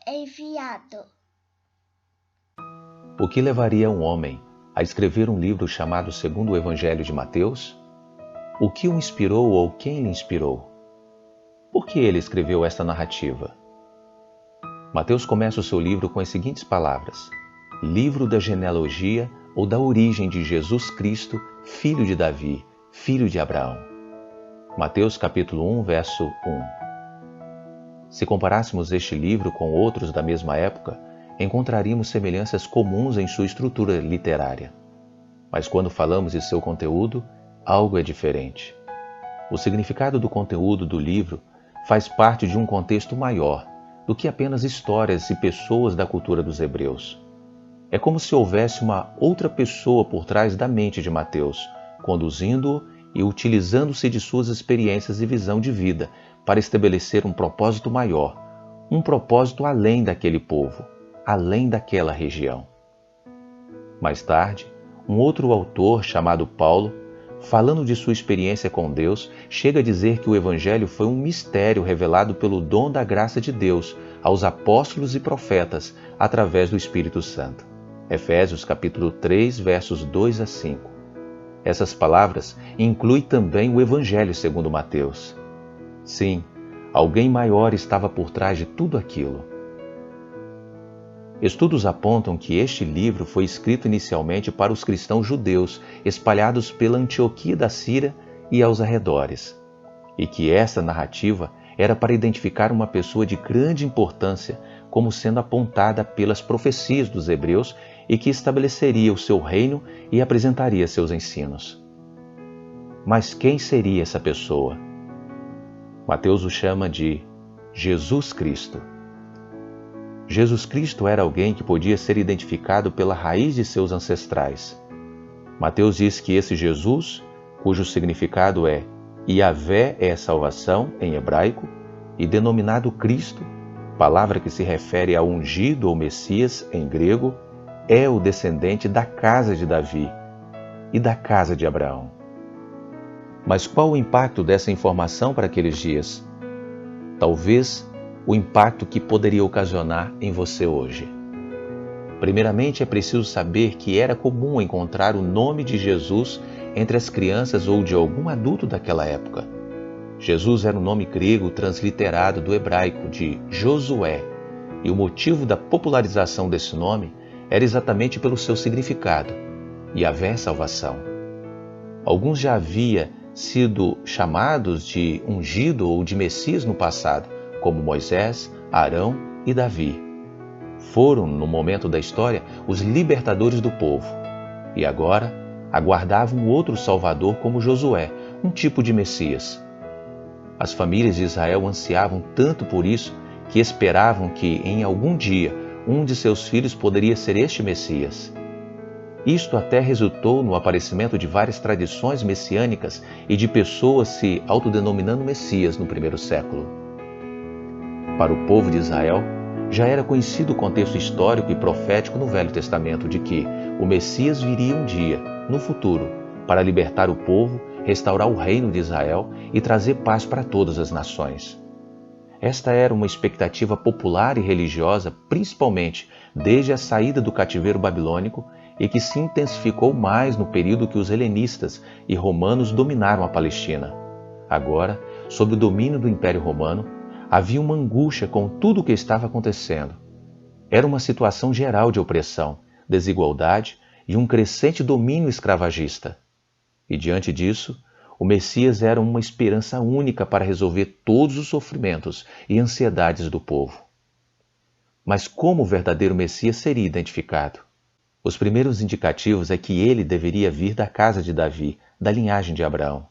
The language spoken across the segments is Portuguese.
enviado. O que levaria um homem a escrever um livro chamado segundo o Evangelho de Mateus? O que o inspirou ou quem lhe inspirou? Por que ele escreveu esta narrativa? Mateus começa o seu livro com as seguintes palavras: livro da genealogia ou da origem de Jesus Cristo, filho de Davi, filho de Abraão. Mateus capítulo 1, verso 1. Se comparássemos este livro com outros da mesma época, encontraríamos semelhanças comuns em sua estrutura literária. Mas quando falamos de seu conteúdo, algo é diferente. O significado do conteúdo do livro faz parte de um contexto maior do que apenas histórias e pessoas da cultura dos hebreus. É como se houvesse uma outra pessoa por trás da mente de Mateus, conduzindo-o e utilizando-se de suas experiências e visão de vida para estabelecer um propósito maior, um propósito além daquele povo, além daquela região. Mais tarde, um outro autor chamado Paulo, falando de sua experiência com Deus, chega a dizer que o Evangelho foi um mistério revelado pelo dom da graça de Deus aos apóstolos e profetas através do Espírito Santo. Efésios capítulo 3, versos 2 a 5. Essas palavras incluem também o Evangelho segundo Mateus. Sim, alguém maior estava por trás de tudo aquilo. Estudos apontam que este livro foi escrito inicialmente para os cristãos judeus espalhados pela Antioquia da Síria e aos arredores, e que esta narrativa era para identificar uma pessoa de grande importância como sendo apontada pelas profecias dos hebreus e que estabeleceria o seu reino e apresentaria seus ensinos. Mas quem seria essa pessoa? Mateus o chama de Jesus Cristo. Jesus Cristo era alguém que podia ser identificado pela raiz de seus ancestrais. Mateus diz que esse Jesus, cujo significado é Yahvé é salvação em hebraico, e denominado Cristo, palavra que se refere ao ungido ou Messias em grego, é o descendente da casa de Davi e da casa de Abraão. Mas qual o impacto dessa informação para aqueles dias? Talvez o impacto que poderia ocasionar em você hoje. Primeiramente, é preciso saber que era comum encontrar o nome de Jesus entre as crianças ou de algum adulto daquela época. Jesus era um nome grego transliterado do hebraico de Josué, e o motivo da popularização desse nome era exatamente pelo seu significado, Yahvé salvação. Alguns já haviam sido chamados de ungido ou de Messias no passado, como Moisés, Arão e Davi. Foram, no momento da história, os libertadores do povo. E agora, aguardavam outro Salvador como Josué, um tipo de Messias. As famílias de Israel ansiavam tanto por isso que esperavam que, em algum dia, um de seus filhos poderia ser este Messias. Isto até resultou no aparecimento de várias tradições messiânicas e de pessoas se autodenominando Messias no primeiro século. Para o povo de Israel, já era conhecido o contexto histórico e profético no Velho Testamento de que o Messias viria um dia, no futuro, para libertar o povo, restaurar o reino de Israel e trazer paz para todas as nações. Esta era uma expectativa popular e religiosa, principalmente desde a saída do cativeiro babilônico e que se intensificou mais no período que os helenistas e romanos dominaram a Palestina. Agora, sob o domínio do Império Romano, havia uma angústia com tudo o que estava acontecendo. Era uma situação geral de opressão, desigualdade e um crescente domínio escravagista. E diante disso, o Messias era uma esperança única para resolver todos os sofrimentos e ansiedades do povo. Mas como o verdadeiro Messias seria identificado? Os primeiros indicativos é que ele deveria vir da casa de Davi, da linhagem de Abraão.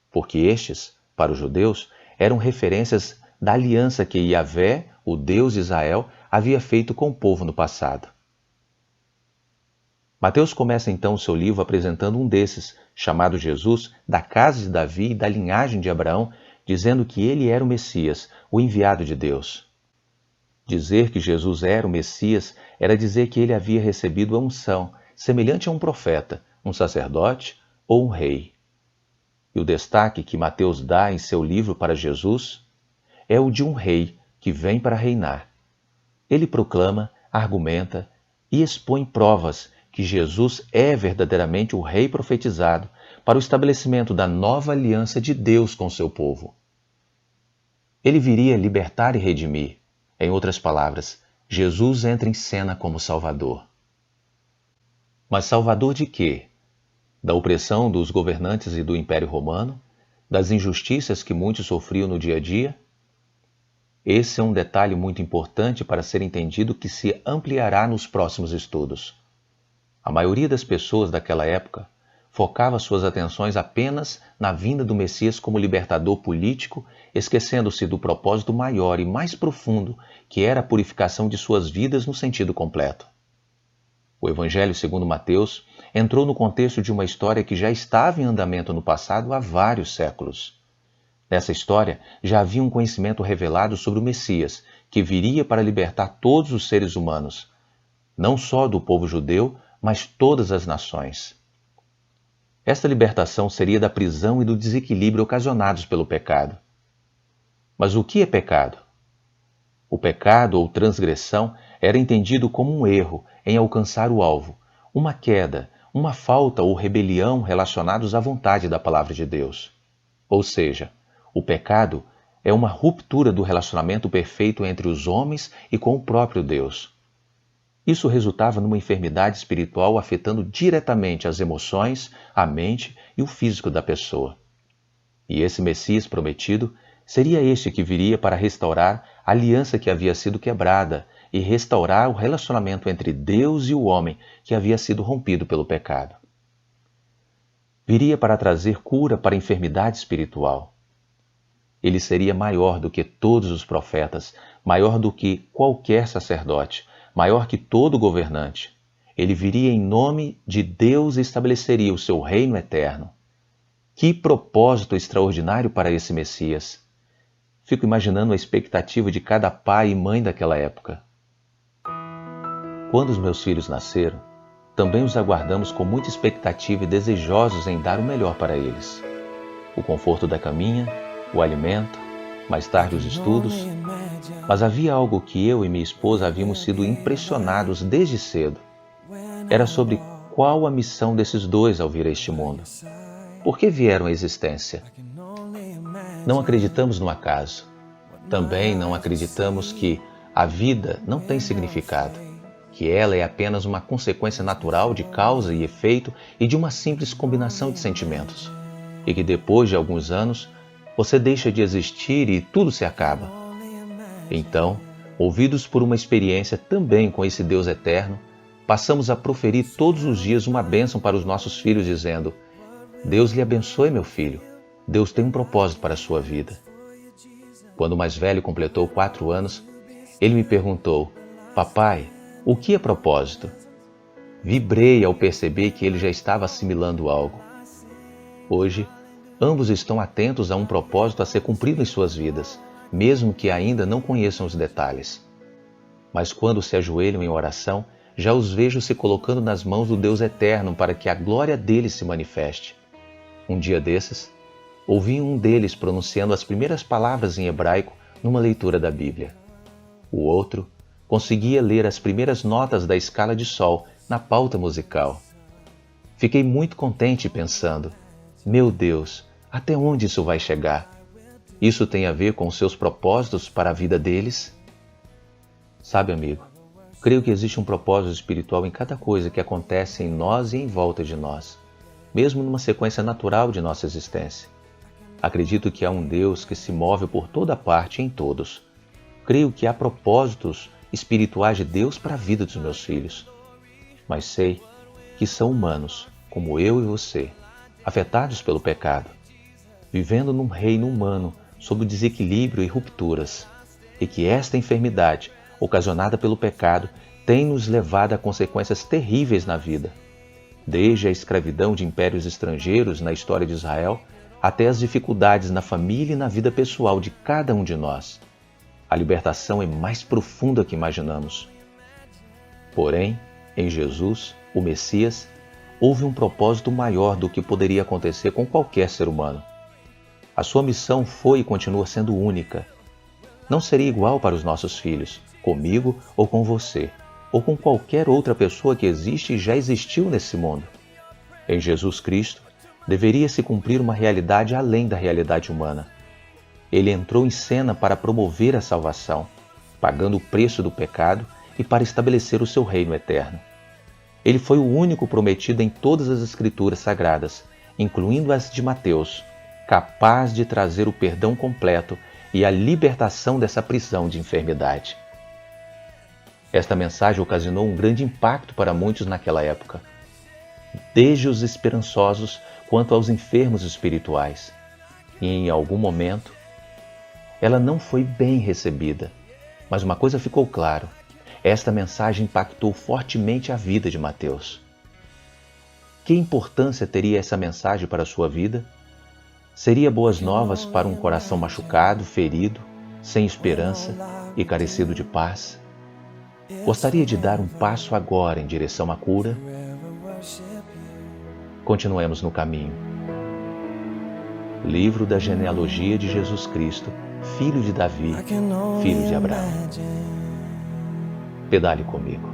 Porque estes, para os judeus, eram referências da aliança que Yahvé, o Deus de Israel, havia feito com o povo no passado. Mateus começa então o seu livro apresentando um desses, chamado Jesus, da casa de Davi e da linhagem de Abraão, dizendo que ele era o Messias, o enviado de Deus. Dizer que Jesus era o Messias era dizer que ele havia recebido a unção, semelhante a um profeta, um sacerdote ou um rei. E o destaque que Mateus dá em seu livro para Jesus é o de um rei que vem para reinar. ele proclama, argumenta e expõe provas que Jesus é verdadeiramente o Rei profetizado para o estabelecimento da nova aliança de Deus com seu povo. Ele viria libertar e redimir. Em outras palavras, Jesus entra em cena como Salvador. Mas Salvador de quê? Da opressão dos governantes e do Império Romano? Das injustiças que muitos sofriam no dia a dia? Esse é um detalhe muito importante para ser entendido que se ampliará nos próximos estudos. A maioria das pessoas daquela época focava suas atenções apenas na vinda do Messias como libertador político, esquecendo-se do propósito maior e mais profundo, que era a purificação de suas vidas no sentido completo. O Evangelho segundo Mateus entrou no contexto de uma história que já estava em andamento no passado há vários séculos. Nessa história já havia um conhecimento revelado sobre o Messias, que viria para libertar todos os seres humanos, não só do povo judeu, mas todas as nações. Esta libertação seria da prisão e do desequilíbrio ocasionados pelo pecado. Mas o que é pecado? O pecado ou transgressão era entendido como um erro em alcançar o alvo, uma queda, uma falta ou rebelião relacionados à vontade da palavra de Deus. Ou seja, o pecado é uma ruptura do relacionamento perfeito entre os homens e com o próprio Deus. Isso resultava numa enfermidade espiritual afetando diretamente as emoções, a mente e o físico da pessoa. E esse Messias prometido seria este que viria para restaurar a aliança que havia sido quebrada e restaurar o relacionamento entre Deus e o homem que havia sido rompido pelo pecado. Viria para trazer cura para a enfermidade espiritual. Ele seria maior do que todos os profetas, maior do que qualquer sacerdote, maior que todo governante. Ele viria em nome de Deus e estabeleceria o seu reino eterno. Que propósito extraordinário para esse Messias! Fico imaginando a expectativa de cada pai e mãe daquela época. Quando os meus filhos nasceram, também os aguardamos com muita expectativa e desejosos em dar o melhor para eles. O conforto da caminha, o alimento, mais tarde os estudos. Mas havia algo que eu e minha esposa havíamos sido impressionados desde cedo. Era sobre qual a missão desses dois ao vir a este mundo. Por que vieram à existência? Não acreditamos no acaso. Também não acreditamos que a vida não tem significado, que ela é apenas uma consequência natural de causa e efeito e de uma simples combinação de sentimentos, e que depois de alguns anos você deixa de existir e tudo se acaba. Então, ouvidos por uma experiência também com esse Deus eterno, passamos a proferir todos os dias uma bênção para os nossos filhos, dizendo: Deus lhe abençoe, meu filho. Deus tem um propósito para a sua vida. Quando o mais velho completou 4 anos, ele me perguntou: Papai, o que é propósito? Vibrei ao perceber que ele já estava assimilando algo. Hoje, ambos estão atentos a um propósito a ser cumprido em suas vidas, mesmo que ainda não conheçam os detalhes. Mas quando se ajoelham em oração, já os vejo se colocando nas mãos do Deus eterno para que a glória dele se manifeste. Um dia desses, ouvi um deles pronunciando as primeiras palavras em hebraico numa leitura da Bíblia. O outro conseguia ler as primeiras notas da escala de sol na pauta musical. Fiquei muito contente pensando: meu Deus, até onde isso vai chegar? Isso tem a ver com os seus propósitos para a vida deles? Sabe, amigo, creio que existe um propósito espiritual em cada coisa que acontece em nós e em volta de nós, mesmo numa sequência natural de nossa existência. Acredito que há um Deus que se move por toda parte e em todos. Creio que há propósitos espirituais de Deus para a vida dos meus filhos. Mas sei que são humanos, como eu e você, afetados pelo pecado, vivendo num reino humano sob desequilíbrio e rupturas, e que esta enfermidade, ocasionada pelo pecado, tem nos levado a consequências terríveis na vida, desde a escravidão de impérios estrangeiros na história de Israel, até as dificuldades na família e na vida pessoal de cada um de nós. A libertação é mais profunda que imaginamos. Porém, em Jesus, o Messias, houve um propósito maior do que poderia acontecer com qualquer ser humano. A sua missão foi e continua sendo única. não seria igual para os nossos filhos, comigo ou com você, ou com qualquer outra pessoa que existe e já existiu nesse mundo. Em Jesus Cristo, deveria se cumprir uma realidade além da realidade humana. Ele entrou em cena para promover a salvação, pagando o preço do pecado e para estabelecer o seu reino eterno. Ele foi o único prometido em todas as Escrituras Sagradas, incluindo as de Mateus, capaz de trazer o perdão completo e a libertação dessa prisão de enfermidade. Esta mensagem ocasionou um grande impacto para muitos naquela época, desde os esperançosos quanto aos enfermos espirituais. E em algum momento, ela não foi bem recebida, mas uma coisa ficou claro: esta mensagem impactou fortemente a vida de Mateus. Que importância teria essa mensagem para a sua vida? Seria boas novas para um coração machucado, ferido, sem esperança e carecido de paz? Gostaria de dar um passo agora em direção à cura? Continuemos no caminho. Livro da genealogia de Jesus Cristo, filho de Davi, filho de Abraão. Pedale comigo.